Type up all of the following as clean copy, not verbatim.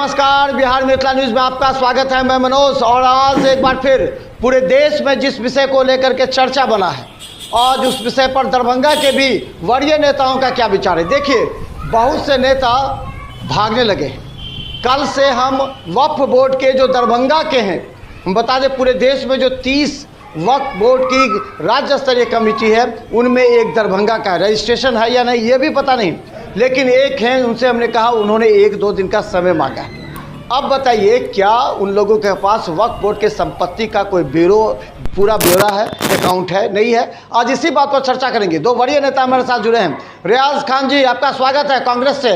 नमस्कार, बिहार मिथिला न्यूज़ में आपका स्वागत है। मैं मनोज और आज एक बार फिर पूरे देश में जिस विषय को लेकर के चर्चा बना है, आज उस विषय पर दरभंगा के भी वरीय नेताओं का क्या विचार है। देखिए, बहुत से नेता भागने लगे हैं। कल से हम वक्फ बोर्ड के जो दरभंगा के हैं, हम बता दें पूरे देश में जो 30 वक्फ बोर्ड की राज्य स्तरीय कमेटी है, उनमें एक दरभंगा का रजिस्ट्रेशन है या नहीं ये भी पता नहीं, लेकिन एक है, उनसे हमने कहा, उन्होंने 1-2 दिन का समय मांगा है। अब बताइए, क्या उन लोगों के पास वक्फ बोर्ड के संपत्ति का कोई पूरा ब्यौरा है, अकाउंट है, नहीं है? आज इसी बात पर चर्चा करेंगे। 2 वरीय नेता हमारे साथ जुड़े हैं। रियाज खान जी, आपका स्वागत है कांग्रेस से।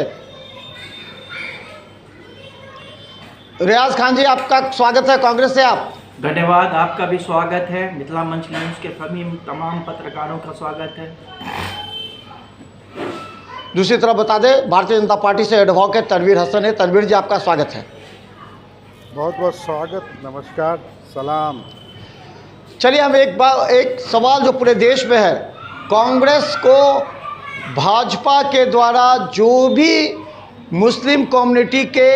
रियाज खान जी, आपका स्वागत है कांग्रेस से। आप धन्यवाद, आपका भी स्वागत है। मिथिला मंच न्यूज़ के तमाम पत्रकारों का स्वागत है। दूसरी तरफ बता दें, भारतीय जनता पार्टी से एडवोकेट तनवीर हसन है। तनवीर जी, आपका स्वागत है। बहुत बहुत स्वागत, नमस्कार, सलाम। चलिए, हम एक सवाल जो पूरे देश में है, कांग्रेस को भाजपा के द्वारा जो भी मुस्लिम कम्युनिटी के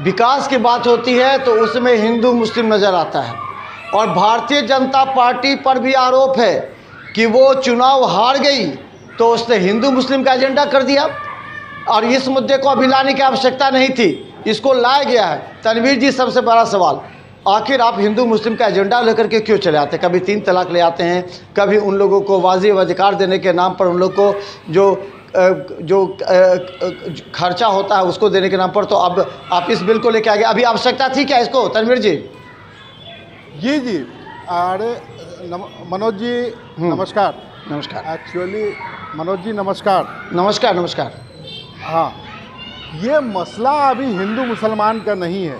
विकास की बात होती है तो उसमें हिंदू मुस्लिम नज़र आता है, और भारतीय जनता पार्टी पर भी आरोप है कि वो चुनाव हार गई तो उसने हिंदू मुस्लिम का एजेंडा कर दिया, और इस मुद्दे को अभी लाने की आवश्यकता नहीं थी, इसको लाया गया है। तनवीर जी, सबसे बड़ा सवाल, आखिर आप हिंदू मुस्लिम का एजेंडा लेकर के क्यों चले आते हैं? कभी 3 तलाक ले आते हैं, कभी उन लोगों को वाजिब अधिकार देने के नाम पर उन लोग को जो खर्चा होता है उसको देने के नाम पर, तो अब आप इस बिल को लेके आ गए। अभी आवश्यकता थी क्या इसको, तनवीर जी? जी, अरे मनोज जी नमस्कार। नमस्कार। एक्चुअली मनोज जी नमस्कार। नमस्कार। नमस्कार। हाँ, ये मसला अभी हिंदू मुसलमान का नहीं है,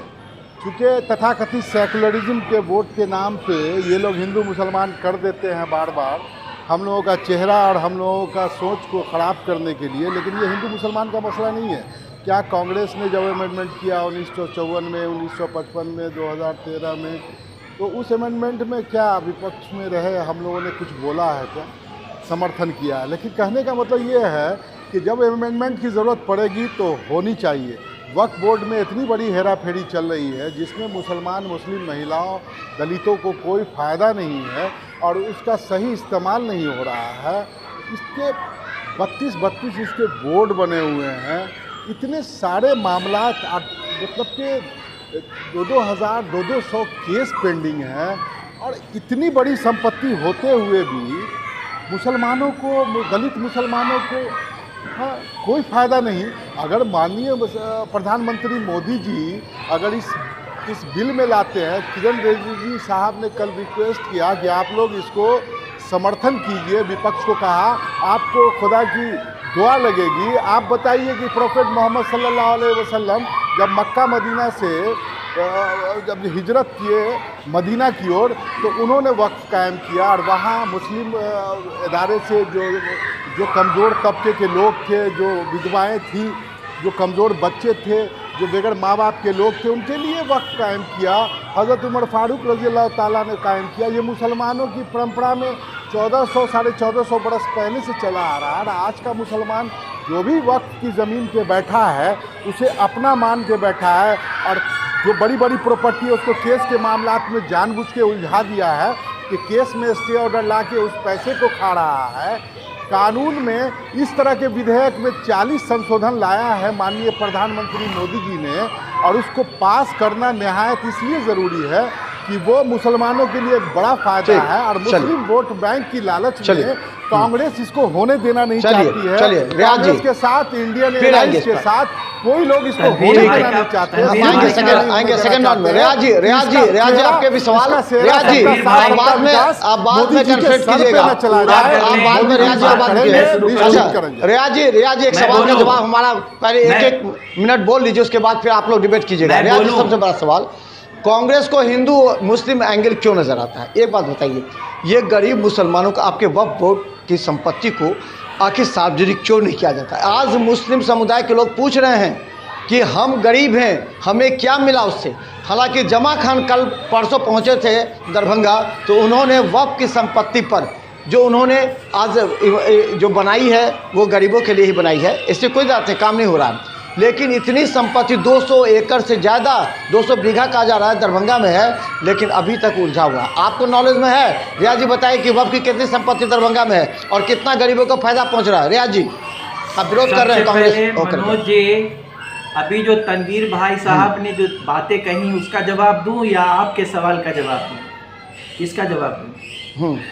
क्योंकि तथाकथित सेकुलरिज्म के वोट के नाम पे ये लोग हिंदू मुसलमान कर देते हैं बार बार हम लोगों का चेहरा और हम लोगों का सोच को ख़राब करने के लिए। लेकिन ये हिंदू मुसलमान का मसला नहीं है। क्या कांग्रेस ने जब अमेंडमेंट किया 1954 में, 1955 में, 2013 में, तो उस अमेंडमेंट में क्या विपक्ष में रहे हम लोगों ने कुछ बोला है क्या? समर्थन किया है। लेकिन कहने का मतलब ये है कि जब अमेंडमेंट की ज़रूरत पड़ेगी तो होनी चाहिए। वक्फ बोर्ड में इतनी बड़ी हेरा फेरी चल रही है जिसमें मुसलमान, मुस्लिम महिलाओं, दलितों को कोई फ़ायदा नहीं है और उसका सही इस्तेमाल नहीं हो रहा है। इसके 32 इसके बोर्ड बने हुए हैं, इतने सारे मामला, मतलब कि 200 केस पेंडिंग हैं, और इतनी बड़ी संपत्ति होते हुए भी मुसलमानों को, दलित मुसलमानों को कोई फ़ायदा नहीं। अगर माननीय प्रधानमंत्री मोदी जी अगर इस बिल में लाते हैं, किरण रिजिजू साहब ने कल रिक्वेस्ट किया कि आप लोग इसको समर्थन कीजिए, विपक्ष को कहा आपको खुदा की दुआ लगेगी। आप बताइए कि प्रोफेट मोहम्मद सल्लल्लाहु अलैहि वसल्लम जब मक्का मदीना से जब हिजरत किए मदीना की ओर, तो उन्होंने वक्फ कायम किया, और वहाँ मुस्लिम इदारे से जो कमज़ोर तबके के लोग थे, जो विधवाएं थी, जो कमज़ोर बच्चे थे, जो बगैर माँ बाप के लोग थे, उनके लिए वक्फ कायम किया। हज़रत उमर फारूक रज़ी अल्लाह ताला ने कायम किया। ये मुसलमानों की परंपरा में 1400-1450 बरस पहले से चला आ रहा है। आज का मुसलमान जो भी वक्फ की ज़मीन पे बैठा है उसे अपना मान के बैठा है, और जो बड़ी बड़ी प्रॉपर्टी है उसको केस के मामलात में जानबूझ के उलझा दिया है कि केस में स्टे ऑर्डर ला के उस पैसे को खा रहा है। कानून में इस तरह के विधेयक में 40 संशोधन लाया है माननीय प्रधानमंत्री मोदी जी ने, और उसको पास करना निहायत इसलिए ज़रूरी है कि वो मुसलमानों के लिए एक बड़ा फायदा है, और मुस्लिम वोट बैंक की लालच में कांग्रेस इसको होने देना नहीं चाहती है। कांग्रेस के साथ, इंडियन एयरलाइंस के साथ कोई लोग इसको होने देना नहीं चाहते हैं। आएंगे सेकंड राउंड में। रियाज जी, आपके भी सवाल। रियाज जी, आप बाद में कंफ्रेंट कीजिएगा, आप बाद में रियाज जी एक सवाल का जवाब हमारा पहले 1 मिनट बोल लीजिए, उसके बाद फिर आप लोग डिबेट कीजिएगा। रियाज जी, सबसे बड़ा सवाल, कांग्रेस को हिंदू मुस्लिम एंगल क्यों नज़र आता है? एक बात बताइए, ये गरीब मुसलमानों का आपके वक्फ बोर्ड की संपत्ति को आखिर सार्वजनिक क्यों नहीं किया जाता है? आज मुस्लिम समुदाय के लोग पूछ रहे हैं कि हम गरीब हैं, हमें क्या मिला उससे। हालांकि जमा खान कल परसों पहुंचे थे दरभंगा, तो उन्होंने वक्फ की संपत्ति पर जो उन्होंने आज जो बनाई है वो गरीबों के लिए ही बनाई है, इससे कोई बात नहीं, काम नहीं हो रहा है। लेकिन इतनी संपत्ति 200 एकड़ से ज़्यादा 200 बीघा कहा जा रहा है दरभंगा में है, लेकिन अभी तक उलझा हुआ। आपको नॉलेज में है? रियाज जी बताइए कि वक्फ की कितनी संपत्ति दरभंगा में है और कितना गरीबों को फायदा पहुंच रहा है। रियाज जी, आप विरोध कर रहे हैं कांग्रेस। मनोज जी, अभी जो तनवीर भाई साहब ने जो बातें कही उसका जवाब दूं या आपके सवाल का जवाब दूं? किसका जवाब दूं?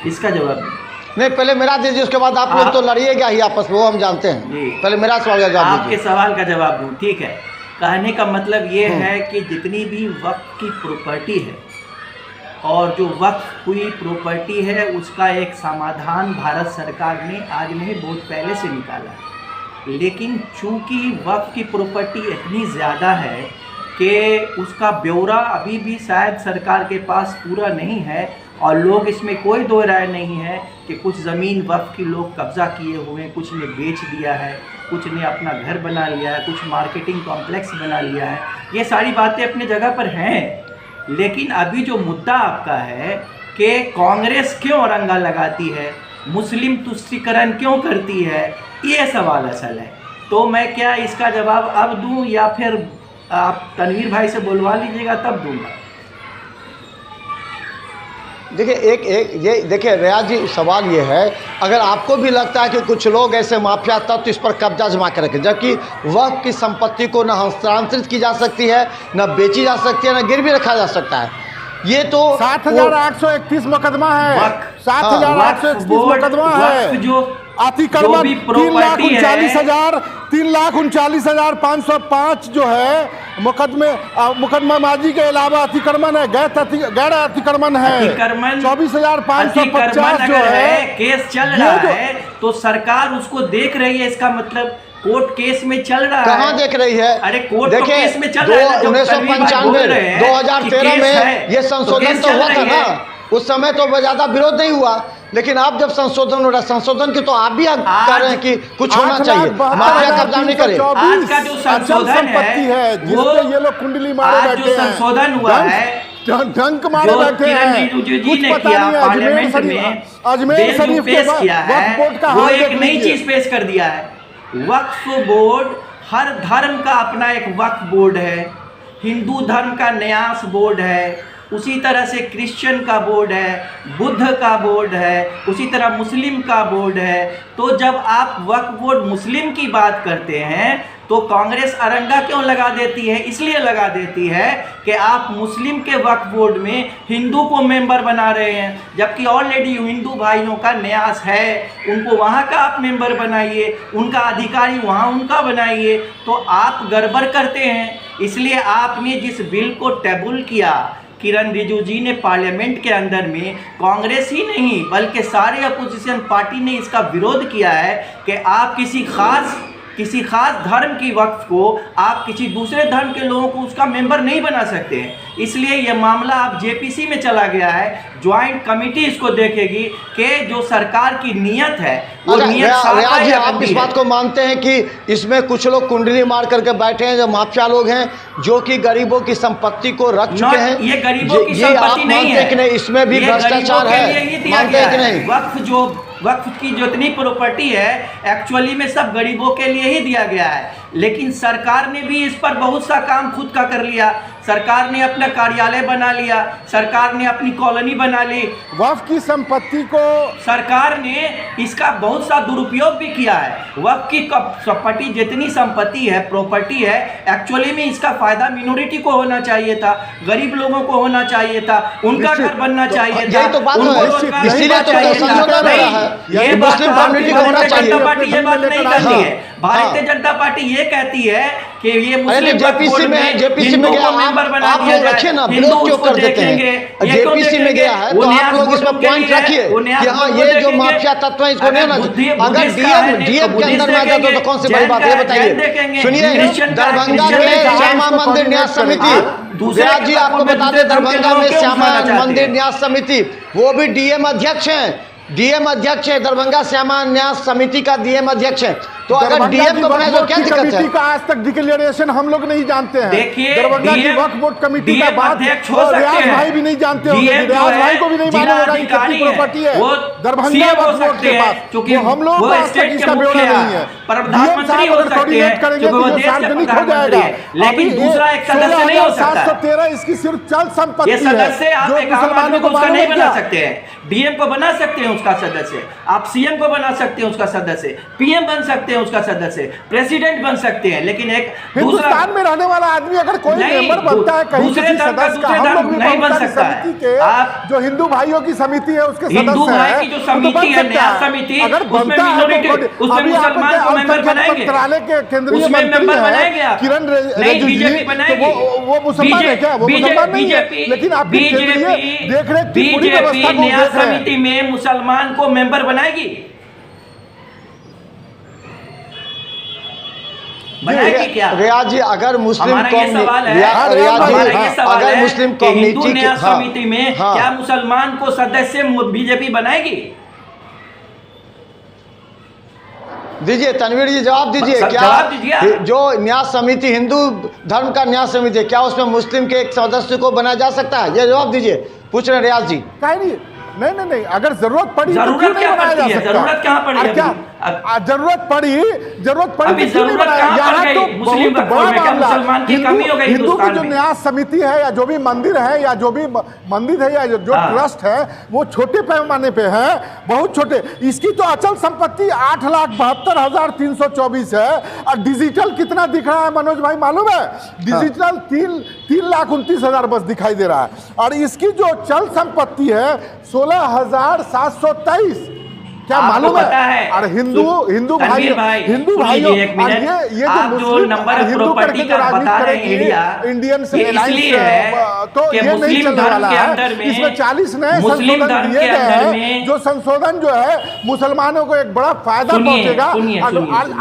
इसका जवाब दूं? नहीं, पहले मेरा दीजिए, उसके बाद आप लोग तो लड़िएगा ही आपस में, वो हम जानते हैं। पहले मेरा सवाल का जवाब आपके दीजिए। सवाल का जवाब दूं, ठीक है। कहने का मतलब ये है कि जितनी भी वक्फ की प्रॉपर्टी है और जो वक्फ हुई प्रॉपर्टी है उसका एक समाधान भारत सरकार ने आज नहीं बहुत पहले से निकाला है। लेकिन चूंकि वक्फ की प्रॉपर्टी इतनी ज़्यादा है कि उसका ब्यौरा अभी भी शायद सरकार के पास पूरा नहीं है और लोग इसमें कोई दो राय नहीं है कि कुछ ज़मीन वक्फ की लोग कब्ज़ा किए हुए हैं, कुछ ने बेच दिया है, कुछ ने अपना घर बना लिया है, कुछ मार्केटिंग कॉम्प्लेक्स बना लिया है। ये सारी बातें अपनी जगह पर हैं, लेकिन अभी जो मुद्दा आपका है कि कांग्रेस क्यों रंगा लगाती है, मुस्लिम तुष्टीकरण क्यों करती है, ये सवाल असल है। तो मैं क्या इसका जवाब अब दूं या फिर आप तनवीर भाई से बुलवा लीजिएगा तब दूंगा? देखिए ये देखिए रियाज जी, सवाल ये है, अगर आपको भी लगता है कि कुछ लोग ऐसे माफिया तत्व इस पर कब्जा जमा कर रखे, जबकि वक्फ की संपत्ति को न हस्तांतरित की जा सकती है, न बेची जा सकती है, न गिरवी रखा जा सकता है, ये तो 7,831 मुकदमा है। 7,831 मुकदमा है। जो अतिक्रमण 3,39,505 जो है मुकदमाबाजी के अलावा अतिक्रमण है, गैर अतिक्रमण है 24,550 जो है। केस चल रहा है तो सरकार उसको देख रही है, इसका मतलब कोर्ट केस में चल रहा है। कहाँ देख रही है? अरे कोर्ट तो केस में चल रहा है। 1995 2013 में ये संशोधन तो हुआ था ना, उस समय तो ज़्यादा विरोध नहीं हुआ, लेकिन आप जब संशोधन हो रहा है, संशोधन की तो आप भी कह रहे हैं कि कुछ होना चाहिए, माफिया कब्जा नहीं करे। आज का जो संशोधन है जिसपे ये लोग कुंडली मारे बैठे हैं, जो संशोधन हुआ है, डंक मारे बैठे हैं, कुछ पता नहीं है। अजमेर शरीफ पेश किया है, वो एक नई चीज पेश कर दिया है। वक्फ बोर्ड, हर धर्म का अपना एक वक्फ बोर्ड है। हिंदू धर्म का न्यास बोर्ड है, उसी तरह से क्रिश्चियन का बोर्ड है, बुद्ध का बोर्ड है, उसी तरह मुस्लिम का बोर्ड है। तो जब आप वक्फ बोर्ड मुस्लिम की बात करते हैं तो कांग्रेस अरंगा क्यों लगा देती है? इसलिए लगा देती है कि आप मुस्लिम के वक्फ बोर्ड में हिंदू को मेंबर बना रहे हैं, जबकि ऑलरेडी हिंदू भाइयों का न्यास है, उनको वहाँ का आप मेंबर बनाइए, उनका अधिकारी वहाँ उनका बनाइए। तो आप गड़बड़ करते हैं। इसलिए आपने जिस बिल को टेबल किया, किरण रिजिजू जी ने पार्लियामेंट के अंदर में, कांग्रेस ही नहीं बल्कि सारे अपोजिशन पार्टी ने इसका विरोध किया है कि आप किसी खास धर्म की वक्फ को आप किसी दूसरे धर्म के लोगों को उसका मेंबर नहीं बना सकते हैं। इसलिए यह मामला अब जेपीसी में चला गया है। ज्वाइंट कमेटी इसको देखेगी कि जो सरकार की नियत है वो नियत रियाज जी, आप इस बात को मानते हैं कि इसमें कुछ लोग कुंडली मार करके बैठे हैं, जो माफिया लोग हैं, जो कि गरीबों की संपत्ति को रख चुके हैं? ये गरीबों की संपत्ति नहीं है, कि नहीं इसमें भी भ्रष्टाचार है? मानते हैं कि नहीं? वक्फ की जितनी प्रॉपर्टी है एक्चुअली में सब गरीबों के लिए ही दिया गया है, लेकिन सरकार ने भी इस पर बहुत सा काम खुद का कर लिया। सरकार ने अपना कार्यालय बना लिया, सरकार ने अपनी कॉलोनी बना ली। वक्फ की संपत्ति को सरकार ने इसका बहुत सा दुरुपयोग भी किया है। वक्फ की संपत्ति जितनी संपत्ति है, प्रॉपर्टी है, एक्चुअली में इसका फायदा मिनोरिटी को होना चाहिए था, गरीब लोगों को होना चाहिए था, उनका घर बनना चाहिए था। यही तो बात है, इसीलिए तो संशोधन हो रहा है। ये बात भारतीय जनता पार्टी ये बात नहीं करती है। भारतीय जनता पार्टी ये कहती है कि ये मुस्लिम जेपीसी में गया, आप लोग रखिए ना, विरोध क्यों कर देते हैं? जेपीसी में गया है तो आप लोग इसमें पॉइंट रखिए कि हाँ ये जो माफिया तत्व है इसको नहीं होना चाहिए। अगर डीएम के अंदर में आ जाता तो कौन सी बड़ी बात है बताइए। सुनिए, दरभंगा में श्यामा मंदिर न्यास समिति, रियाज जी आपको बता दें, दरभंगा में श्यामा मंदिर न्यास समिति, वो भी डीएम अध्यक्ष हैं, डीएम अध्यक्ष है, दरभंगा श्यामा न्यास समिति का डीएम अध्यक्ष है, तो अगर डीएम को बनाए तो क्या दिक्कत है? का आज तक डिक्लेरेशन हम लोग नहीं जानते हैं। देखिए, दरभंगा की वक्फ बोर्ड कमेटी का बात रियाज भाई भी नहीं जानते होंगे, रियाज भाई को भी नहीं मालूम होगा कि कितनी प्रॉपर्टी है दरभंगा वक्फ बोर्ड के पास, क्योंकि हम लोग को आज तक इसका ब्यौरा नहीं है। प्रधानमंत्री हो सकते हैं करेंगे तो ये सार्वजनिक हो जाएगा। लेकिन दूसरा एक सदस्य नहीं हो सकता। 713 इसकी सिर्फ चल संपत्ति ये सदस्य आप जो एक आम मुसलमानों आदमी को को उसका नहीं मालूम बना है। सकते हैं। डीएम को बना सकते हैं उसका सदस्य, आप सीएम को बना सकते हैं उसका सदस्य, पीएम बन सकते हैं उसका सदस्य, प्रेसिडेंट बन सकते हैं, लेकिन एक हिंदुस्तान में रहने वाला आदमी अगर कोई मेंबर बनता है कहीं किसी सदस्य का, हम लोग भी नहीं बन सकता समिति के है। जो हिंदू भाइयों की समिति है उसके हिंदू सदस्य भाई है, की जो समिति है, न्यास समिति, अगर उसमें बनता है मिनोरिटी, तो उसमें मुसलमान को मेंबर बनाएंगे, मंत्रालय के केंद्रीय उसमें मंत्री मेंबर है बनाएंगे किरण नहीं, रिजिजू बीजेपी जी, बनाएगी। तो वो मुसलमान है क्या? वो मुसलमान नहीं है, लेकिन आपकी केंद्रीय देखरेख की पूरी व्यवस्था को न्यास देख रहे हैं। समिति में मुसलमान को मेंबर बनाएगी, बनाएगी क्या? रियाज जी, अगर मुस्लिम हमारा ये सवाल है, रियाज जी, हमारा ये सवाल अगर है मुस्लिम कि हिंदू कम्युनिटी न्यास समिति में हाँ। क्या मुसलमान को सदस्य बीजेपी बनाएगी? दीजिए तनवीर जी, जवाब दीजिए। सब क्या जवाब दीजिए। जो न्यास समिति हिंदू धर्म का न्यास समिति है, क्या उसमें मुस्लिम के एक सदस्य को बनाया जा सकता है? ये जवाब दीजिए, पूछ रहे हैं रियाज जी। नहीं, अगर जरूरत पड़ी तो क्यों नहीं बनाया जा सकता? जरूरत कहाँ पड़ी? जरूरत पड़ी तो क्यों नहीं बनाया? यहाँ तो मुस्लिम बहुत बड़ा मामला, हिंदू की जो में न्यास समिति है या जो भी मंदिर है या जो भी मंदिर है या जो ट्रस्ट है वो छोटे पैमाने पे है, बहुत छोटे। इसकी तो अचल संपत्ति 8,72,324 है और डिजिटल कितना दिख रहा है मनोज भाई मालूम है? डिजिटल 3,29,000 बस दिखाई दे रहा है और इसकी जो चल संपत्ति है 16,723। क्या मालूम है? और हिंदू भाइयों और ये जो मुस्लिम और हिंदू करके जो राजनीति करेगी इंडियन तो ये नहीं चलने वाला है। इसमें 40 नए संशोधन दिए गए हैं जो संशोधन जो है मुसलमानों को एक बड़ा फायदा पहुंचेगा।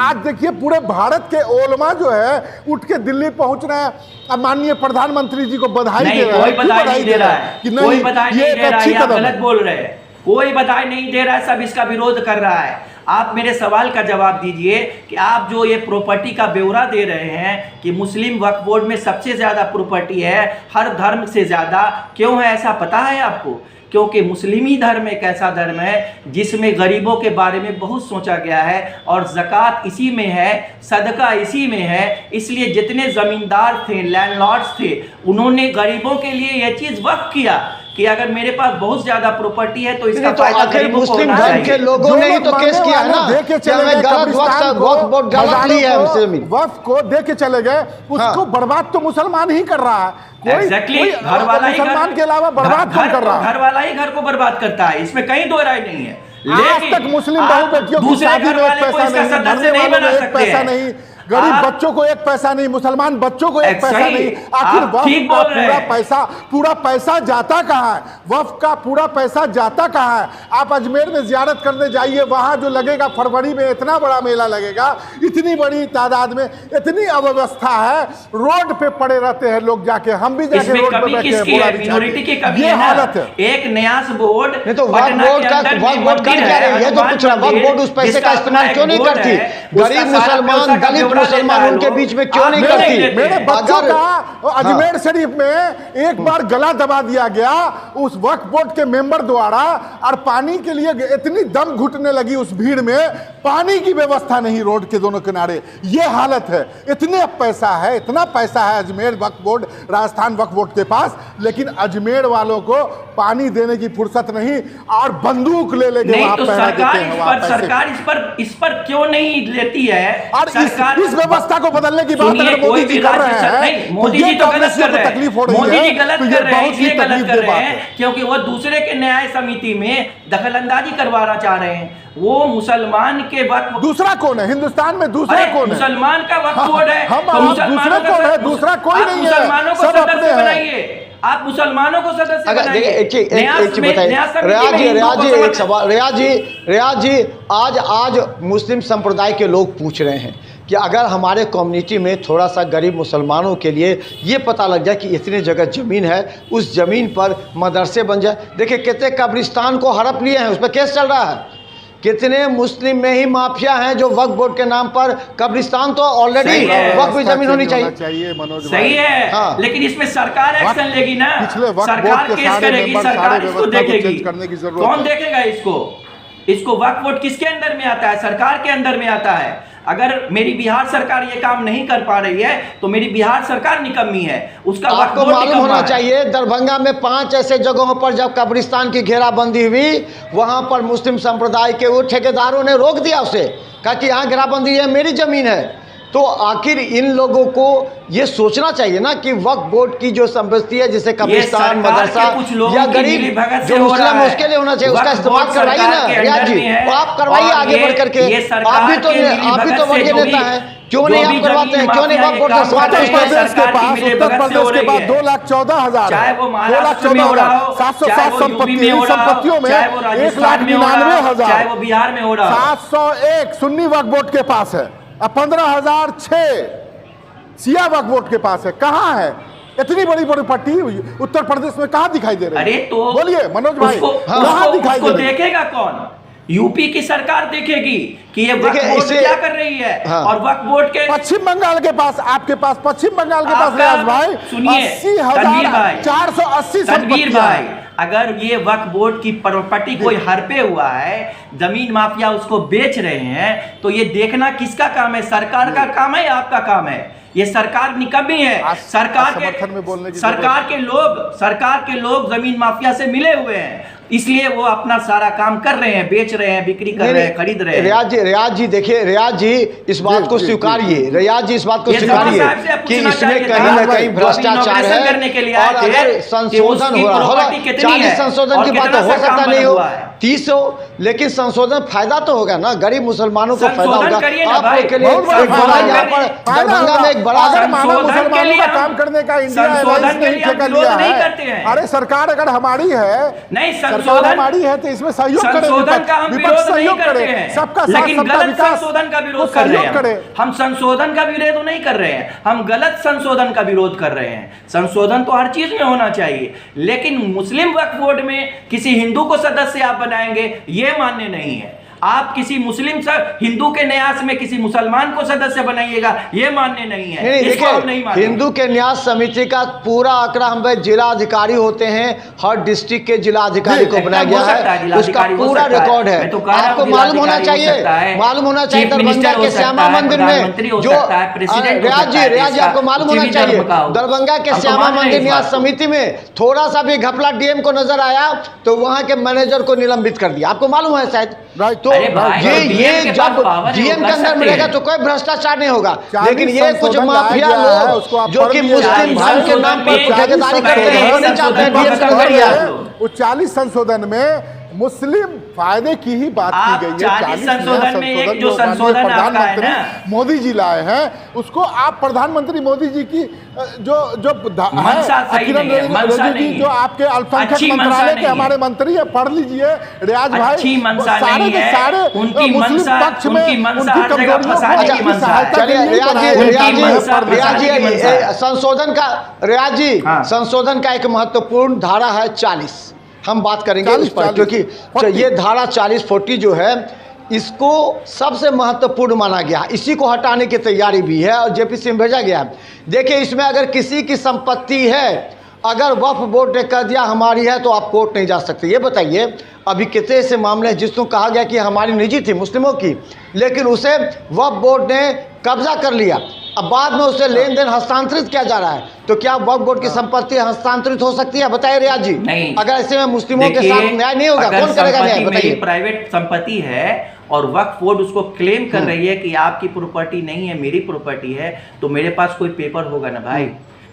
आज देखिए पूरे भारत के ओलमा जो है उठ के दिल्ली पहुंच रहे हैं, अब माननीय प्रधानमंत्री जी को बधाई दे रहे हैं। बधाई दे रहा है कि नहीं, ये एक अच्छी कदम है। गलत बोल रहे हैं, कोई बधाई नहीं दे रहा है, सब इसका विरोध कर रहा है। आप मेरे सवाल का जवाब दीजिए कि आप जो ये प्रॉपर्टी का ब्यौरा दे रहे हैं कि मुस्लिम वक्फ बोर्ड में सबसे ज़्यादा प्रॉपर्टी है, हर धर्म से ज़्यादा, क्यों है ऐसा पता है आपको? क्योंकि मुस्लिमी धर्म एक ऐसा धर्म है जिसमें गरीबों के बारे में बहुत सोचा गया है और ज़कात इसी में है, सदका इसी में है। इसलिए जितने ज़मींदार थे, लैंडलॉर्ड्स थे, उन्होंने गरीबों के लिए यह चीज़ वक्फ किया कि अगर मेरे पास बहुत ज्यादा प्रॉपर्टी है तो इसका फायदा गरीबों को होना चाहिए। मुस्लिम धर्म के लोगों ने ही तो केस किया है ना कि हमें गलत वक्फ गलत ली है, वक्फ को दे के चले गए, उसको बर्बाद तो मुसलमान ही कर रहा है। एग्जैक्टली, घर वाला ही मुसलमान के अलावा बर्बाद कौन कर रहा है? घर वाला ही घर को बर्बाद करता है, इसमें कहीं दो राय नहीं है। आज तक मुस्लिम बहु बेटियों की शादी में एक पैसा नहीं, मरने वालों में एक पैसा नहीं, गरीब बच्चों को एक पैसा नहीं, मुसलमान बच्चों को एक पैसा नहीं। आखिर वक्फ का पूरा पैसा जाता कहाँ है? वक्फ का पूरा पैसा जाता कहाँ है? आप अजमेर में जियारत करने जाइए, वहाँ जो लगेगा फरवरी में इतना बड़ा मेला लगेगा, इतनी बड़ी तादाद में, इतनी अव्यवस्था है, रोड पे पड़े रहते हैं लोग जाके, हम भी जाके रोड पे बैठे हैं। ये हालत है। एक न्यास बोर्ड तो वक्फ बोर्ड का क्या है? ये तो पूछ रहा, वक्फ बोर्ड उस पैसे का इस्तेमाल क्यों नहीं करती? गरीब मुसलमान, दलित मुसलमान उनके बीच में क्यों नहीं करती? मेरे बच्चों का अजमेर शरीफ में एक बार गला दबा दिया गया उस वक्फ बोर्ड के मेंबर द्वारा और पानी के लिए इतनी दम घुटने लगी उस भीड़ में, पानी की व्यवस्था नहीं रोड के दोनों किनारे। ये हालत है। इतने पैसा है, इतना पैसा है अजमेर वक्फ बोर्ड, राजस्थान वक्फ बोर्ड के पास, लेकिन अजमेर वालों को पानी देने की फुर्सत नहीं और बंदूक ले लेके वहां पहरा देते हैं। सरकार इस पर क्यों नहीं लेती है? और इस व्यवस्था को बदलने की बात अगर मोदी जी कर रहे हैं, मोदी जी तो गलत कर रहे हैं, तकलीफ हो रही है, मोदी जी गलत कर रहे हैं, इसलिए गलत कर रहे हैं है क्योंकि वो दूसरे के न्याय समिति में दखलंदाजी करवाना चाह रहे हैं। वो मुसलमान के वक्फ, दूसरा कौन है हिंदुस्तान में? दूसरा कौन है? मुसलमान का वक्फ बोर्ड है, तो दूसरा कौन है? दूसरा कोई नहीं है, मुसलमानों को सदस्य बनाइए, आप मुसलमानों को सदस्य बनाइए। एक चीज बताइए रियाज जी, एक सवाल रियाज जी, आज मुस्लिम संप्रदाय के लोग पूछ रहे हैं कि अगर हमारे कम्युनिटी में थोड़ा सा गरीब मुसलमानों के लिए ये पता लग जाए कि इतनी जगह ज़मीन है, उस ज़मीन पर मदरसे बन जाए। देखिए कितने कब्रिस्तान को हड़प लिए हैं, उस पर केस चल रहा है। कितने मुस्लिम में ही माफिया हैं जो वक्फ बोर्ड के नाम पर कब्रिस्तान, तो ऑलरेडी वक्फ की जमीन होनी चाहिए। मनोज सही है, हाँ। लेकिन इसमें सरकार एक्शन लेगी ना, पिछले वक्फ सरकार बोर्ड के केस सारे करेगी, मेंबर, सरकार सारे इसको व्यवस्था को देखेगी। चेंज करने की जरूरत कौन है। देखेगा इसको वक्फ बोर्ड किसके अंदर में आता है? सरकार के अंदर में आता है। अगर मेरी बिहार सरकार ये काम नहीं कर पा रही है तो मेरी बिहार सरकार निकम्मी है, उसका वक्फ आपको बोर्ड मालूम निकम्मा होना है। चाहिए दरभंगा में 5 ऐसे जगहों पर जब कब्रिस्तान की घेराबंदी हुई, वहां पर मुस्लिम संप्रदाय के वो ठेकेदारों ने रोक दिया उसे, कहा कि यहाँ घेराबंदी है, मेरी जमीन है। तो आखिर इन लोगों को ये सोचना चाहिए ना कि वक्फ बोर्ड की जो संपत्ति है, जैसे कब्रिस्तान, मदरसा या गरीब जो मुस्लिम है उसके लिए होना चाहिए, उसका इस्तेमाल करवाइए ना रियाज जी, आप करवाइए आगे बढ़ करके। आप भी तो वर्गीय नेता हैं, क्यों नहीं आप करवाते हैं? क्यों नहीं वक्फ बोर्ड का इस्तेमाल उत्तर प्रदेश के पास 2,14,000 चाहे वो महाराष्ट्र में हो रहा हो, 707 चाहे वो यूपी में हो रहा हो, संपत्तियों में चाहे वो राजस्थान में हो रहा हो, 1,99,000, चाहे वो बिहार में हो रहा हो। 701 सुन्नी वक्फ बोर्ड के पास है, अब 15,006 शिया वक्फ बोर्ड के पास है। कहाँ है इतनी बड़ी बड़ी पट्टी उत्तर प्रदेश में? कहाँ दिखाई दे रही है? अरे तो बोलिए मनोज भाई, कहाँ दिखाई दे रही है? देखेगा कौन? यूपी की सरकार देखेगी कि ये वक्फ बोर्ड क्या कर रही है। हाँ। और वक्फ बोर्ड के पश्चिम बंगाल के पास, आपके पास पश्चिम बंगाल के पास रियाज भाई, सुनिए 80,480 तनवीर भाई, अगर ये वक्फ बोर्ड की प्रॉपर्टी कोई हड़पे हुआ है, जमीन माफिया उसको बेच रहे हैं, तो ये देखना किसका काम है? सरकार का काम है या आपका काम है? ये सरकार निकम्मी है। सरकार के लोग जमीन माफिया से मिले हुए हैं, इसलिए वो अपना सारा काम कर रहे हैं, बेच रहे हैं, बिक्री कर रहे हैं, खरीद रहे हैं। रियाज जी देखिए, रियाज जी इस बात को स्वीकारिए, रियाज जी इस बात को स्वीकारिए कि इसमें कहीं ना कहीं भ्रष्टाचार है। और अगर संशोधन हो रहा होगा, 40 संशोधन की बात हो सकता नहीं हो, 30 हो, लेकिन संशोधन फायदा तो होगा ना, गरीब मुसलमानों को फायदा होगा। आप लोग के लिए यहाँ पर दरभंगा में एक बड़ा मुसलमानों का काम करने का इंडिया एयरलाइंस ने ठेका लिया है। अरे सरकार अगर हमारी है, नहीं सरकार हमारी है, तो इसमें सहयोग करें, संशोधन का हम विरोध नहीं करते हैं, सबका साथ, लेकिन सबका गलत विकास संशोधन का विरोध कर रहे हैं। हम संशोधन का विरोध नहीं कर रहे हैं, हम गलत संशोधन का विरोध कर रहे हैं। संशोधन तो हर चीज में होना चाहिए, लेकिन मुस्लिम वक्फ बोर्ड में किसी हिंदू को सदस्य आप बनाएंगे, ये मान्य नहीं है। आप किसी मुस्लिम हिंदू के न्यास में किसी मुसलमान को सदस्य बनाइएगा, ये मान्य नहीं है। नहीं, देखिए हिंदू के न्यास समिति का पूरा आंकड़ा हम जिला अधिकारी होते हैं, हर डिस्ट्रिक्ट के जिला अधिकारी को बनाया गया है, उसका पूरा रिकॉर्ड है। आपको मालूम होना चाहिए, मालूम होना चाहिए दरभंगा के श्यामा मंदिर में जो रियाज जी आपको मालूम होना चाहिए, दरभंगा के श्यामा मंदिर न्यास समिति में थोड़ा सा भी घपला डीएम को नजर आया तो वहां के मैनेजर को निलंबित कर दिया। आपको मालूम है शायद। तो ये जब डीएम के अंदर मिलेगा तो कोई भ्रष्टाचार नहीं होगा, लेकिन ये कुछ माफिया लोग जो कि मुस्लिम धर्म के नाम पर ठेकेदारी करते हैं, वो नहीं चाहते हैं डीएम का नजरिया। उस 40 संशोधन में मुस्लिम फायदे की ही बात की गई है। 40 संशोधन में एक जो संशोधन आपका है ना, मोदी जी लाए हैं, उसको आप प्रधानमंत्री मोदी जी की जो किरण रिजिजू जी जो आपके अल्पसंख्यक मंत्रालय के हमारे मंत्री है, पढ़ लीजिए रियाज भाई, सारे के सारे मुस्लिम पक्ष में उनकी कमजोरियों संशोधन का रियाज जी, संशोधन का एक महत्वपूर्ण धारा है 40, हम बात करेंगे उस पर, क्योंकि ये धारा 40-40 जो है इसको सबसे महत्वपूर्ण माना गया, इसी को हटाने की तैयारी भी है और जेपीसी में भेजा गया है। देखिए इसमें अगर किसी की संपत्ति है, अगर वक्फ बोर्ड ने कह दिया हमारी है तो आप कोर्ट नहीं जा सकते। ये बताइए अभी कितने ऐसे मामले हैं जिसको कहा गया कि हमारी निजी थी मुस्लिमों की, लेकिन उसे वक्फ बोर्ड ने कब्जा कर लिया, अब बाद में उसे लेन देन हस्तांतरित किया जा रहा है, तो क्या वक्फ बोर्ड की संपत्ति हस्तांतरित हो सकती है? बताइए रियाज जी। नहीं, अगर ऐसे में मुस्लिमों के साथ न्याय नहीं होगा, कौन करेगा न्याय? बताइए। प्राइवेट संपत्ति है और वक्फ बोर्ड उसको क्लेम कर रही है कि आपकी प्रॉपर्टी नहीं है, मेरी प्रॉपर्टी है, तो मेरे पास कोई पेपर होगा ना भाई,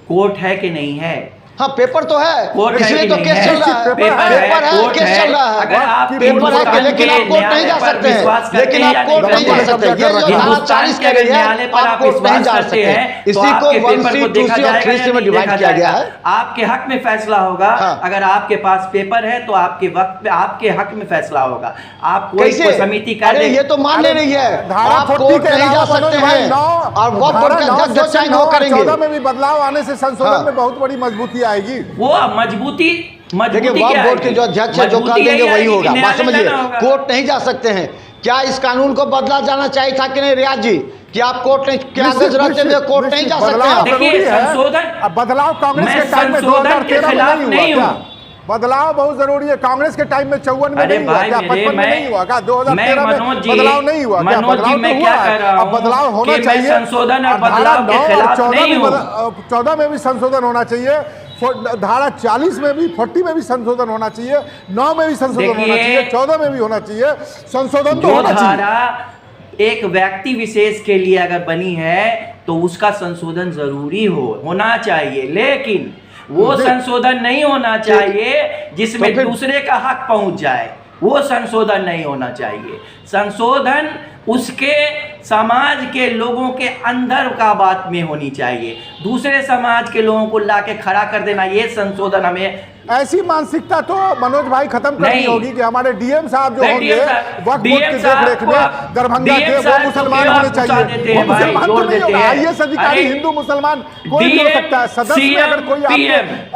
कोर्ट है कि नहीं है, हाँ पेपर तो है, कोर्ट है इसलिए कि तो नहीं केस है? चल रहा है, पेपर है, कोर्ट केस चल रहा अगर है, आप पेपर है, हिंदुस्तान लेकिन के आप कोर्ट नहीं जा न्यायालय पर सकते हैं, विश्वास करते लेकिन हैं आप या कोर्ट नहीं नहीं जा करते? सकते। ये जो धारा हिंदुस्तान 40 के कह रही है, न्यायालय पर आप आप कोर्ट नहीं विश्वास जा करते सकते हैं हैं। तो इसी को आपके 1C, पेपर को 2C देखा और जाएगा 3C या में नहीं डिवाइड देखा किया गया जाएगा? है। आपके हक में फैसला होगा। हाँ। अगर आपके पास पेपर है तो आपके वक्त पे आपके हक में फैसला होगा। आप कोई कैसे? समिति का अरे ये तो मान ले रही है, धारा आप 40 कोर्ट के नहीं जा अलावा सकते मनोज भाई हैं, 9 और वक्त बोर्ड का अध्यक्ष जो चाहे वो करेंगे। 14 में भी बदलाव आने से संशोधन हाँ। में बहुत बड़ी मजबूती आएगी। वो मजबूती देखिए क्या वक्फ बोर्ड के आएगी? जो अध्यक्ष है जो कर मजबूती देंगे यही वही आएगी होगा। कि बात न्यायालय समझिए, जाना होगा। कोर्ट नहीं जा सकते हैं। क्या इस कानून को बदला जाना चाहिए था कि नहीं रियाज जी, कि आप कोर्ट नहीं के आदेश रहते हुए कोर्ट नहीं जा सकते बदलाव हैं? देखिए, जरूरी है। संशोधन- अब बदलाव कांग्रेस मैं के टाइम में संशोधन के 2013 में खिलाफ नहीं नहीं हुआ क्या? हूं। बदलाव बहुत जरूरी है। कांग्रेस के टाइम में 54 में अरे नहीं हुआ भाई क्या? मेरे 55 में नहीं हुआ क्या? 2013 में मनोज जी, बदलाव नहीं हुआ क्या? मनोज जी, बदलाव मैं तो क्या हुआ कह है। रहा अब बदलाव हूं होना कि मैं चाहिए। संशोधन और अब धारा बदलाव के 9 और खिलाफ 14 नहीं में हूं। 14 में भी संशोधन होना चाहिए, धारा 40 में भी 40 में भी संशोधन होना चाहिए, 9 में भी संशोधन होना देखिए, चाहिए, 14 में भी होना चाहिए। संशोधन तो जो होना चाहिए। धारा एक व्यक्ति विशेष के लिए अगर बनी है तो उसका संशोधन जरूरी होना चाहिए, लेकिन वो संशोधन नहीं होना चाहिए जिसमें तो फिर- दूसरे का हक पहुंच जाए। वो संशोधन नहीं होना चाहिए। संशोधन उसके समाज के लोगों के अंदर का बात में होनी चाहिए। दूसरे समाज के लोगों को लाके खड़ा कर देना, ये संशोधन हमें ऐसी मानसिकता तो मनोज भाई खत्म करनी नहीं। होगी कि हमारे डीएम साहब जो नहीं, होंगे डीएम साहब- वक्त डीएम के साहब देख रेख को- में दरभंगा डीएम के वो साहब को मुसलमान क्यों होने आप घुसा चाहिए। देते वो हैं भाई, मुसलमान जोड़ तो नहीं देते होगा। हैं। आईएएस अधिकारी अरे, हिंदू मुसलमान कोई भी हो सकता है। सदस्य में अगर कोई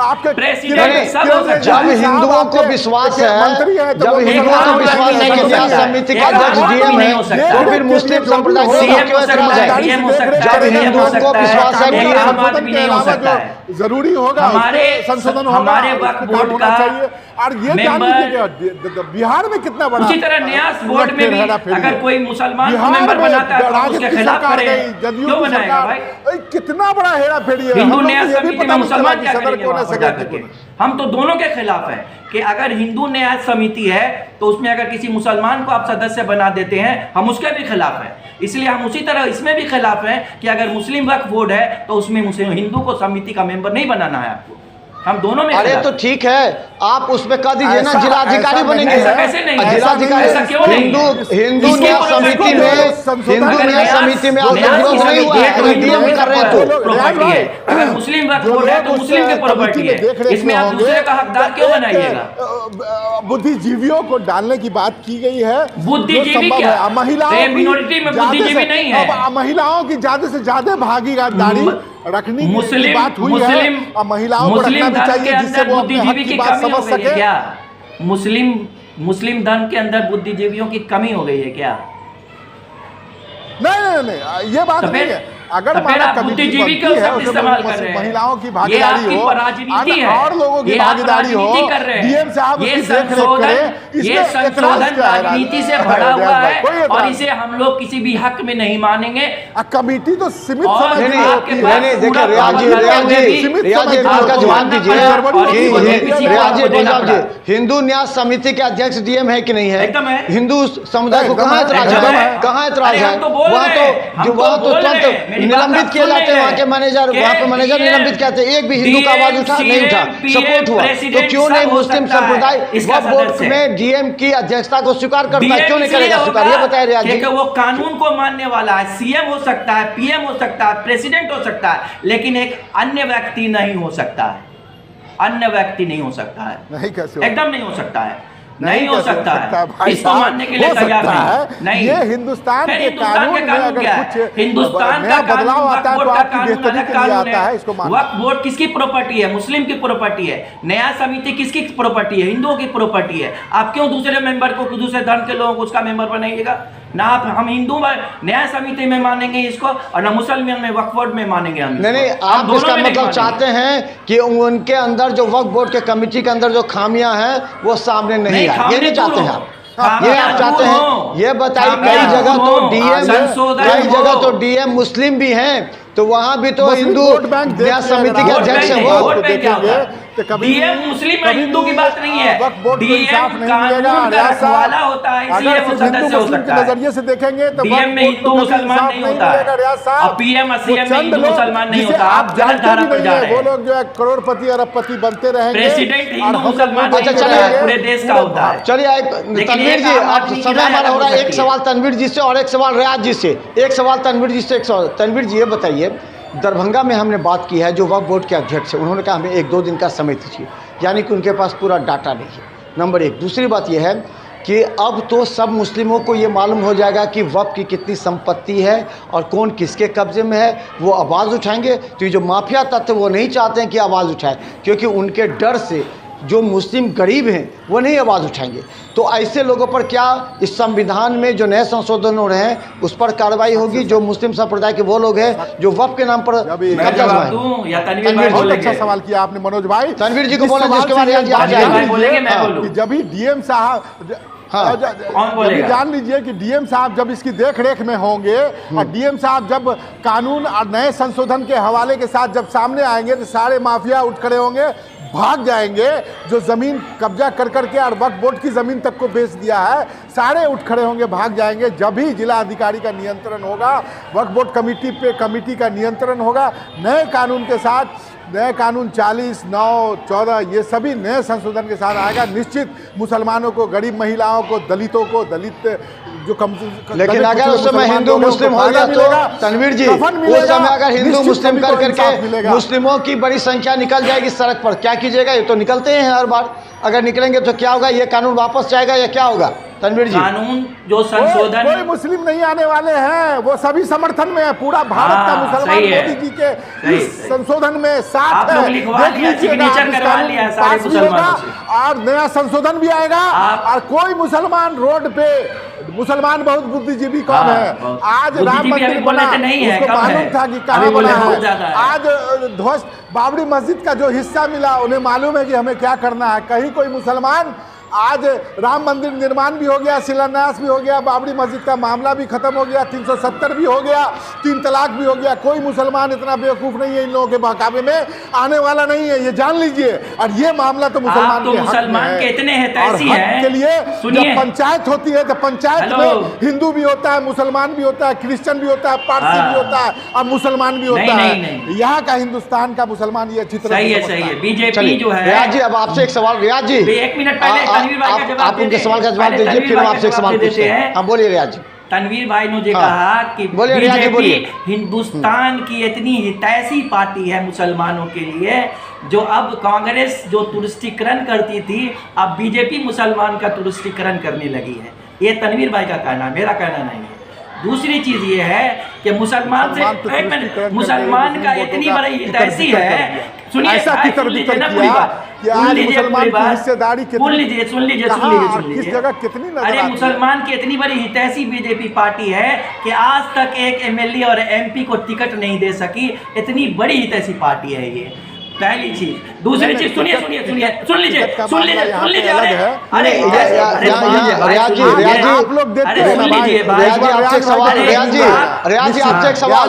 आपके प्रेसिडेंट सब हो सकता है। जब हिंदुओं को विश्वास है, मंत्री है तो जब वो हिंदुओं को विश्वास है कि न्याय समिति के अध्यक्ष डीएम है, तो फिर मुस्लिम संप्रदाय को क्यों ऐतराज है? डीएम हो सकता जब है, हिंदुओं को विश्वास है कि एक आम संशोधन आदमी के नहीं हो अलावा सकता जो है। जरूरी होगा हमारे संशोधन होगा, हमारे उस पे वक्फ काम बोर्ड होना का चाहिए। और ये जान मेंबर- लीजिए बिहार में कितना बड़ा उसी तरह न्यास बोर्ड में भी हेराफेरी है। अगर कोई मुसलमान को बिहार मेंबर में बनाता है तो राजद उसके की खिलाफ सरकार करे, गई, जदयू क्यों की बनाएगा सरकार, भाई? कितना बड़ा हेराफेरी है। हिंदू हम लोग न्याय को ये भी समिति पता में नहीं मुसलमान चला क्या कि सदर करेंगे कौन है, वहां पर सदर जाकर के? कौन है। हम तो दोनों के खिलाफ है कि अगर हिंदू न्याय समिति है तो उसमें अगर किसी मुसलमान को आप सदस्य बना देते हैं, हम उसके भी खिलाफ हैं। इसलिए हम उसी तरह इसमें भी खिलाफ हैं कि अगर मुस्लिम वक्फ बोर्ड है तो उसमें मुस्लिम हिंदू को समिति का मेंबर नहीं बनाना है आपको। हम दोनों में अरे खिलाफ तो ठीक है, आप उसमें कह दीजिए ना ऐसा- जिलाधिकारी ऐसा बनेंगे। नहीं है। ऐसा कैसे नहीं है? जिलाधिकारी ऐसा क्यों नहीं है? हिंदू इसके न्याय प्रोसेस समिति को में संशोधन हिंदू करें। न्याय समिति में आपका न्यास की विरोध नहीं हुआ समिति है, है, अगर डीएम कर रहे हैं तो। प्रॉपर्टी है। अगर मुस्लिम वक्फ बोर्ड है तो मुस्लिम की प्रॉपर्टी है, इसमें आप दूसरे का हकदार क्यों बनाइएगा? बुद्धिजीवियों को डालने की बात की गई है। बुद्धिजीवी जो संभव क्या? है। महिलाओं ये की मिनोरिटी में ज्यादा बुद्धिजीवी से- नहीं है। अब महिलाओं की ज्यादा से ज्यादा भागीदारी रखने की मुस्लिम बात हुई है। अब महिलाओं को रखना भी चाहिए जिससे वो अपने हक बुद्धिजीवी की की बात कमी समझ हो गई है सके। क्या? मुस्लिम धर्म के अंदर बुद्धिजीवियों की कमी हो गई है क्या? नहीं ये बात तो नहीं फिर- है। अगर तो फिर हमारा आप कमिटी बुद्धिजीवी बनती का है, शब्द उसमें इस्तेमाल कर रहे हैं। महिलाओं की ये भागीदारी आपकी हो, राजनीति है। और लोगों की ये आप भागीदारी हो, राजनीति कर रहे हैं। डीएम साहब ये उसकी देख रेख संशोधन करें, इसमें ये एतराज संशोधन क्या है? राजनीति से भरा हुआ है कोई एतराज और नहीं। इसे हम लोग किसी भी हक में नहीं मानेंगे। कमिटी तो सीमित और समय नहीं की नहीं होती है। नहीं नहीं, देखिए रियाज जी एक बात का जवाब दीजिए कि रियाज जी पंजाब जी हिंदू न्याय समिति के अध्यक्ष डीएम है कि नहीं है? एकदम है। हिंदू समुदाय को एकदम कहाँ है, एतराज एकदम है? है। कहाँ एतराज अरे है? हम तो बोल वहाँ रहे हैं, हम तो तो वहाँ तो बोल रहे हैं, तुरंत मेरी बात निलंबित आप किए सुन जाते हैं। नहीं वहाँ के रहे। मैनेजर वहाँ पे मैनेजर DM निलंबित कहते हैं, एक भी हिंदू का आवाज उठा नहीं उठा, सपोर्ट हुआ। तो क्यों नहीं मुस्लिम संप्रदाय वक्फ बोर्ड में डीएम की अध्यक्षता को स्वीकार करता है? क्यों नहीं करेगा स्वीकार? ये बताए रियाज जी। क्योंकि वो कानून को मानने वाला है। सीएम हो सकता है, पीएम हो सकता है, प्रेसिडेंट हो सकता है, लेकिन एक अन्य व्यक्ति नहीं हो सकता है। अन्य व्यक्ति नहीं हो सकता है, नहीं कैसे एकदम नहीं हो सकता है, नहीं हो कैसे सकता है। भाई इसको साहब, मानने के लिए हो तैयार सकता नहीं। है। नहीं, ये हिंदुस्तान फिर के हिंदुस्तान कानून के में कानून अगर क्या है? कुछ हिंदुस्तान नया का बदलाव कानून, आता है वक्फ तो बोर्ड का आपकी कानून बेहतरी अलग के लिए कानून आता है, इसको मानना। वक्फ बोर्ड किसकी प्रॉपर्टी है? मुस्लिम की प्रॉपर्टी है। न्याय समिति किसकी प्रॉपर्टी है? हिंदुओं की प्रॉपर्टी है। आप क्यों दूसरे मेंबर को, दूसरे धर्म के लोगों को उसका मेंबर बनाइएगा? ना आप हम हिंदू न्याय समिति में मानेंगे इसको और ना मुसलमान में वक्फ बोर्ड में मानेंगे हम। नहीं नहीं, आप इसका मतलब चाहते हैं कि उनके अंदर जो वक्फ बोर्ड के कमेटी के अंदर जो खामियां हैं वो सामने नहीं आए, ये नहीं चाहते हैं आप? ये आप चाहते हैं? ये बताइए, कई जगह तो डीएम मुस्लिम भी हैं, तो वहां भी तो हिंदू न्याय समिति के अध्यक्ष हैं वो। देखेंगे तो कभी डीएम मुस्लिम और हिंदू की बात नहीं है, वक्फ बोर्ड को डीएम इंसाफ नहीं कानून मिलेगा। का रियाज साहब, रखवाला होता है, इसलिए अगर वो सिर्फ हिंदू सदस्य हो मुस्लिम के सकता है। नजरिए से देखेंगे तो डीएम में हिंदू मुसलमान नहीं होता है, और पीएम और सीएम में हिंदू मुसलमान नहीं होता। आप गलत धारा पर जा रहे वो हैं। लोग जो है करोड़पति अरबपति बनते रहेंगे, प्रेसिडेंट हिंदू और हम मुसलमान लोग नहीं अच्छा, होता चलिए, है, पूरे देश का होता है। चलिए लेकिन तनवीर एक जी, आम आप आदमी की समय राय हमारा हो अलग रहा है, हो एक सकती है। सवाल तनवीर जी से और एक सवाल रियाज जी से, एक सवाल तनवीर जी से, एक सवाल तनवीर जी, ये बताइए, दरभंगा में हमने बात की है, जो वक्फ बोर्ड के अध्यक्ष हैं, उन्होंने कहा हमें 1-2 दिन का समय दीजिए, यानी कि उनके पास पूरा डाटा नहीं है, नंबर 1। दूसरी बात यह है कि अब तो सब मुस्लिमों को ये मालूम हो जाएगा कि वक्फ की कितनी संपत्ति है और कौन किसके कब्जे में है, वो आवाज़ उठाएंगे। तो ये जो माफिया तत्व वो नहीं चाहते हैं कि आवाज़ उठाए, क्योंकि उनके डर से जो मुस्लिम गरीब हैं वो नहीं आवाज़ उठाएंगे। तो ऐसे लोगों पर क्या इस संविधान में जो नए संशोधन हो रहे हैं उस पर कार्रवाई होगी? जो मुस्लिम संप्रदाय के वो लोग हैं जो वक्फ के नाम पर मैं कब्जा जवाब जमाएं। दूं या तनवीर भाई बहुत बोलेंगे? अच्छा सवाल किया आपने मनोज भाई। तनवीर जी को इस बोलें, सवाल जिसके बाद से रियाज जी आप जान जाएंगे। भाई बोलेंगे, मैं लीजिए बोलूं? कि जब भी डीएम साहब हाँ। कौन बोलेगा? जान लीजिए कि डीएम साहब जब इसकी देख रेख में होंगे और डीएम साहब जब कानून और नए संशोधन के हवाले के साथ जब सामने आएंगे तो सारे माफिया उठ खड़े होंगे, भाग जाएंगे। जो ज़मीन कब्जा कर करके और वक्फ बोर्ड की ज़मीन तक को बेच दिया है, सारे उठ खड़े होंगे, भाग जाएंगे। जब भी जिला अधिकारी का नियंत्रण होगा, वक्फ बोर्ड कमेटी पे कमेटी का नियंत्रण होगा, नए कानून के साथ, नए कानून 40, 9, 14 ये सभी नए संशोधन के साथ आएगा। निश्चित मुसलमानों को, गरीब महिलाओं को, दलितों को, दलित जो कम, लेकिन अगर उस समय हिंदू मुस्लिम हो गया तो तनवीर जी, उस समय अगर हिंदू मुस्लिम कर करके मुस्लिमों की बड़ी संख्या निकल जाएगी सड़क पर, क्या कीजिएगा? ये तो निकलते हैं हर बार, अगर निकलेंगे तो क्या होगा? ये कानून वापस जाएगा या क्या होगा तनवीर जी? कानून जो संशोधन, कोई मुस्लिम नहीं आने वाले हैं, वो सभी समर्थन में है। पूरा भारत का मुसलमान मोदी जी के इस संशोधन में साथ आप लोग लिखवा लिया, सिग्नेचर करवा लिया है सारे मुसलमानों से, और नया संशोधन भी आएगा। और कोई मुसलमान रोड पे, मुसलमान बहुत बुद्धिजीवी कम है। आज राम मंदिर बना, उसको मालूम था कि कहाँ बना है। आज ध्वस्त बाबरी मस्जिद का जो हिस्सा मिला, उन्हें मालूम है कि हमें क्या करना है। कहीं कोई मुसलमान, आज राम मंदिर निर्माण भी हो गया, शिलान्यास भी हो गया, बाबरी मस्जिद का मामला भी खत्म हो गया, 370 भी हो गया, 3 तलाक भी हो गया। कोई मुसलमान इतना बेवकूफ नहीं है इन लोगों के बहकावे में आने वाला नहीं है, ये जान लीजिए। और ये मामला तो मुसलमान तो मुसलमान के इतने हितैषी हैं के लिए। सुनिए, जब पंचायत होती है तो पंचायत में हिंदू भी होता है, मुसलमान भी होता है, क्रिश्चियन भी होता है, पारसी भी होता है और मुसलमान भी होता है। यहाँ का हिंदुस्तान का मुसलमान ये अच्छी तरह सही है, सही है। बीजेपी जो है, रियाज जी, अब आपसे एक सवाल, रियाज जी 1 मिनट पहले आप उनके सवाल का जवाब दीजिए, फिर हम आपसे एक सवाल पूछते हैं। हाँ बोलिए रियाज जी। तनवीर भाई ने जो कहा कि बीजेपी हिंदुस्तान की इतनी हितैषी पार्टी है मुसलमानों के लिए, जो अब कांग्रेस जो तुष्टीकरण करती थी, अब बीजेपी मुसलमान का तुष्टीकरण करने लगी है। ये तनवीर भाई का कहना है, मेरा कहना नहीं है। दूसरी चीज ये है कि मुसलमान से मुसलमान का इतनी बड़ी हितैषी है। सुनिए, सुन लीजिए ना पूरी बात, सुन लीजिए पूरी बात, सुन लीजिए, सुन लीजिए, सुन लीजिए, किस जगह कितनी नजर अरे आती है। मुसलमान की इतनी बड़ी हितैषी बीजेपी पार्टी है कि आज तक एक एमएलए और एमपी को टिकट नहीं दे सकी। इतनी बड़ी हितैषी पार्टी है ये, पहली चीज। दूसरी चीज, सुनिए सुनिए सुनिए, सुन लीजिए, सुन लीजिए, सुन लीजिए। अरे रियाज जी, आप लोग देखते हैं ना भाई। रियाज जी आपसे एक सवाल, रियाज जी आपसे एक सवाल,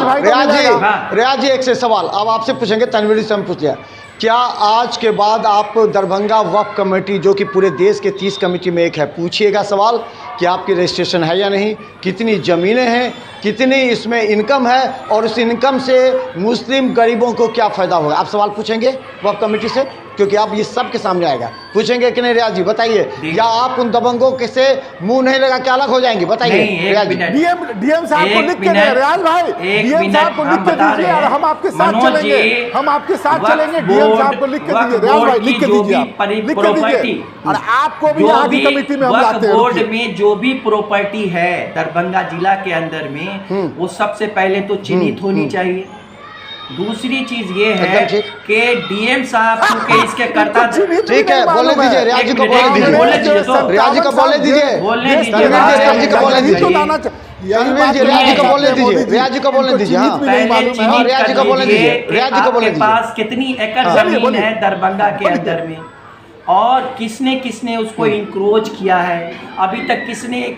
रियाज जी एक से सवाल अब आपसे पूछेंगे, तनवीर से हम पूछ लिया। क्या आज के बाद आप दरभंगा वक्फ कमेटी, जो कि पूरे देश के 30 कमेटी में एक है, पूछिएगा सवाल कि आपकी रजिस्ट्रेशन है या नहीं, कितनी ज़मीनें हैं, कितनी इसमें इनकम है, और उस इनकम से मुस्लिम गरीबों को क्या फ़ायदा होगा? आप सवाल पूछेंगे वक्फ कमेटी से, क्योंकि आप ये सब के सामने आएगा। पूछेंगे कि नहीं रियाज जी, बताइए, या आप उन दबंगों के से मुंह नहीं लगा के अलग हो जाएंगे? बताइए रियाज जी। डीएम साहब को लिख के दे, रियाज भाई, डीएम साहब को लिख के दीजिए और हम आपके साथ चलेंगे, हम आपके साथ चलेंगे। डीएम साहब को लिख के दीजिए, रियाज भाई लिख के दीजिए, लिख के दीजिए। और आपको भी यहाँ की कमेटी में हम लाते हैं। बोर्ड में जो भी प्रॉपर्टी है दरभंगा जिला के अंदर में, वो सबसे पहले तो चिन्हित होनी चाहिए। दूसरी चीज ये है कि डीएम साहब क्योंकि इसके करता, ठीक है, बोलने दीजिए रियाज जी को, बोलने दीजिए, रियाज जी को बोलने दीजिए, बोलने दीजिए, रियाज जी को बोलने दीजिए, रियाज जी को बोलने दीजिए, रियाज जी को बोलने दीजिए, हाँ रियाज जी को बोलने दीजिए, रियाज जी को बोलने दीजिए। पास कितनी एकड़ जमीन है दरभंगा के अंदर में, और किसने किसने उसको इंक्रोच किया है, अभी तक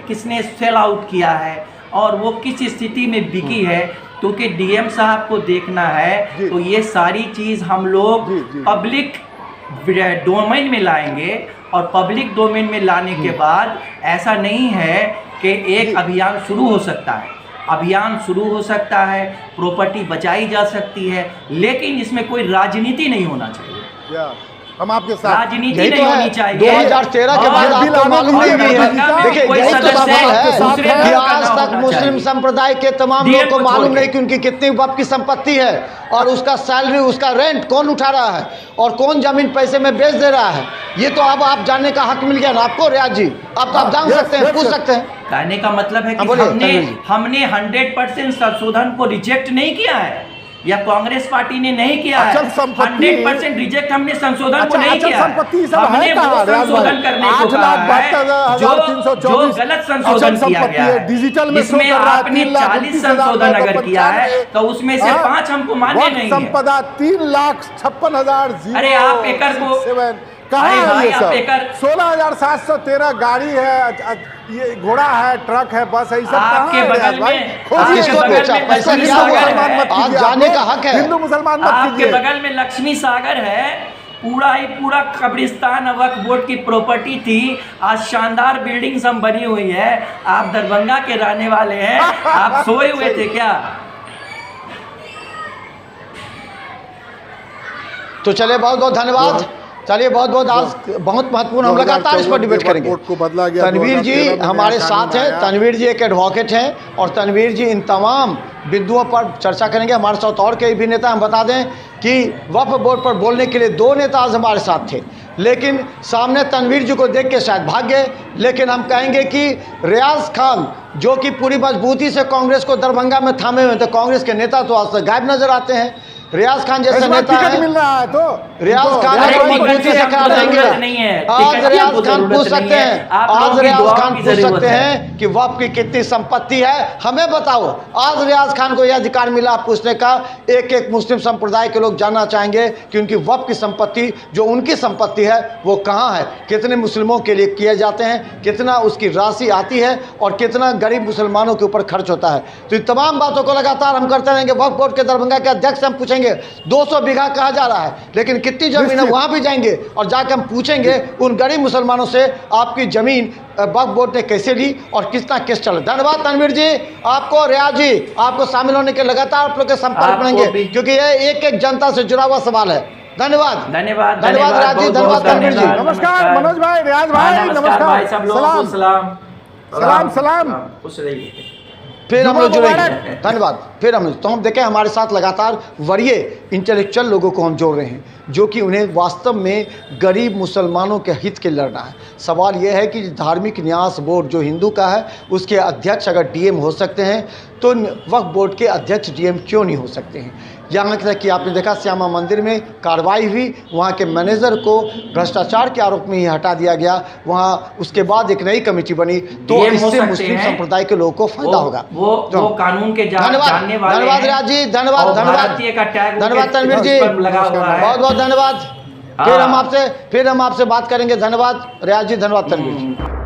किसने सेल आउट किया है, और वो किस स्थिति में बिकी है। क्योंकि डीएम साहब को देखना है, तो ये सारी चीज़ हम लोग पब्लिक डोमेन में लाएंगे और पब्लिक डोमेन में लाने के बाद ऐसा नहीं है कि एक अभियान शुरू हो सकता है, अभियान शुरू हो सकता है, प्रॉपर्टी बचाई जा सकती है, लेकिन इसमें कोई राजनीति नहीं होना चाहिए। हम आपके साथ, राजनीति यही नहीं तो है। होनी चाहिए। 2013 के बाद आपको मालूम नहीं है, देखिए कोई यही तो सदस्य सवाल है दूसरे कि दल का आज ना तक होना मुस्लिम चाहिए। संप्रदाय के तमाम डीएम लोगों को को मालूम छोड़ नहीं के। कि उनकी कितनी वक्फ की संपत्ति है और उसका सैलरी, उसका रेंट कौन उठा रहा है और कौन जमीन पैसे में बेच दे रहा है। ये तो अब आप जानने का हक मिल गया ना आपको रियाज जी, अब तो आप जान सकते हैं, पूछ सकते हैं। कहने का मतलब है कि बोलिए, तनवीर जी। हमने 100% संशोधन को रिजेक्ट नहीं किया है, या कांग्रेस पार्टी ने नहीं किया है। अचल संपत्ति 100% रिजेक्ट हमने संशोधन को नहीं अचल किया संपत्ति सब हमने है वो कहाँ, रियाज संशोधन भाई? करने को 8,72,324 जो गलत संशोधन अचल किया संपत्ति गया है, है, डिजिटल में जिसमें शो कर रहा है, आपने 40 3,29,000 संशोधन अगर किया है 95, तो उसमें से 5 हमको मान्य नहीं है। संपदा 3,56,000 अरे आप एकड़ को, कहाँ अरे है भाई ये आप सब? एकड़ 16,713 गाड़ी है, ये घोड़ा है, ट्रक है, बस है, ये सब कहाँ आपके है बगल रियाज भाई? में- खोजिए आपके इसको, बगल में पैसा लक्ष्मी हिंदू सागर मुसलमान है। मत आज कीजिए, जानने आप का लोग हक है। हिंदू मुसलमान मत आपके कीजिए। बगल में लक्ष्मी सागर है, पूरा ही पूरा कब्रिस्तान वक्फ बोर्ड की प्रॉपर्टी थी, आज शानदार बिल्डिंग्स हम बनी हुई है। आप दरभंगा के रहने वाले हैं, आप सोए हुए थे क्या? तो चलिए बहुत बहुत धन्यवाद, चलिए बहुत बहुत आज बहुत महत्वपूर्ण, हम लगातार इस पर डिबेट करेंगे। वोट को बदला गया, तनवीर जी 2013 में हमारे नया साथ कानून हैं, आया। तनवीर जी एक एडवोकेट हैं और तनवीर जी इन तमाम बिंदुओं पर चर्चा करेंगे। हमारे साथ और कई भी नेता, हम बता दें कि वक्फ बोर्ड पर बोलने के लिए 2 नेता आज हमारे साथ थे, लेकिन सामने तनवीर जी को देख के शायद भाग गए। लेकिन हम कहेंगे कि रियाज खान जो कि पूरी मजबूती से कांग्रेस को दरभंगा में थामे हुए थे, कांग्रेस के नेता तो आज तक गायब नजर आते हैं। रियाज खान जैसे नेता टिकट है, मिल रहा है तो रियाज खान अरे को टिकट मजबूती की से हमको करा देंगे। जरूरत नहीं है, आज टिकट की रियाज हमको खान जरूरत पूछ नहीं सकते है, हैं, आप आज लोगों की रियाज दुआओं खान की पूछ जरूरत सकते है। हैं कि वक्फ की कितनी संपत्ति है, हमें बताओ। आज रियाज खान को यह अधिकार मिला पूछने का, एक एक मुस्लिम संप्रदाय के लोग जानना चाहेंगे कि उनकी वक्फ की संपत्ति, जो उनकी संपत्ति है, वो कहाँ है, कितने मुस्लिमों के लिए किए जाते हैं, कितना उसकी राशि आती है और कितना गरीब मुसलमानों के ऊपर खर्च होता है। तो इन तमाम बातों को लगातार हम करते रहेंगे। वक्फ बोर्ड के दरभंगा के अध्यक्ष से हम पूछेंगे 200 बीघा कहा जा रहा है, लेकिन कितनी जमीन है वहाँ भी जाएंगे और जाकर हम पूछेंगे उन गरीब मुसलमानों से आपकी जमीन वक्फ बोर्ड ने कैसे ली और कितना केस चला। धन्यवाद तनवीर जी, आपको रियाज जी, आपको शामिल होने के लगातार आप लोग के संपर्क बनेंगे, क्योंकि ये एक एक जनता से जुड़ा हुआ सवाल है। धन्यवाद धन्यवाद धन्यवाद रियाज जी, धन्यवाद तनवीर जी। नमस्कार मनोज भाई, रियाज भाई, नमस्कार भाई, सब लोगों को सलाम सलाम सलाम। खुश रहिए। फिर हम लोग जुम्मा जुड़ेंगे, मुबारक। धन्यवाद। फिर हम तो हम देखें हमारे साथ लगातार वरीय इंटेलेक्चुअल लोगों को हम जोड़ रहे हैं, जो कि उन्हें वास्तव में गरीब मुसलमानों के हित के लड़ना है। सवाल यह है कि धार्मिक न्यास बोर्ड जो हिंदू का है, उसके अध्यक्ष अगर डीएम हो सकते हैं तो वक्फ बोर्ड के अध्यक्ष डीएम क्यों नहीं हो सकते हैं। यहाँ तक कि आपने देखा श्यामा मंदिर में कार्रवाई हुई, वहाँ के मैनेजर को भ्रष्टाचार के आरोप में ही हटा दिया गया, वहाँ उसके बाद एक नई कमेटी बनी, तो DM हो इससे सकते मुस्लिम हैं। संप्रदाय के लोगों को फायदा होगा। वो कानून के जानने वाले धन्यवाद हैं। रियाज जी, धन्यवाद और धन्यवाद भारतीय का टैग धन्यवाद उनके तनवीर जी, पर लगा हुआ है। बहुत बहुत धन्यवाद। फिर हम आपसे बात करेंगे। धन्यवाद रियाज जी, धन्यवाद तनवीर जी।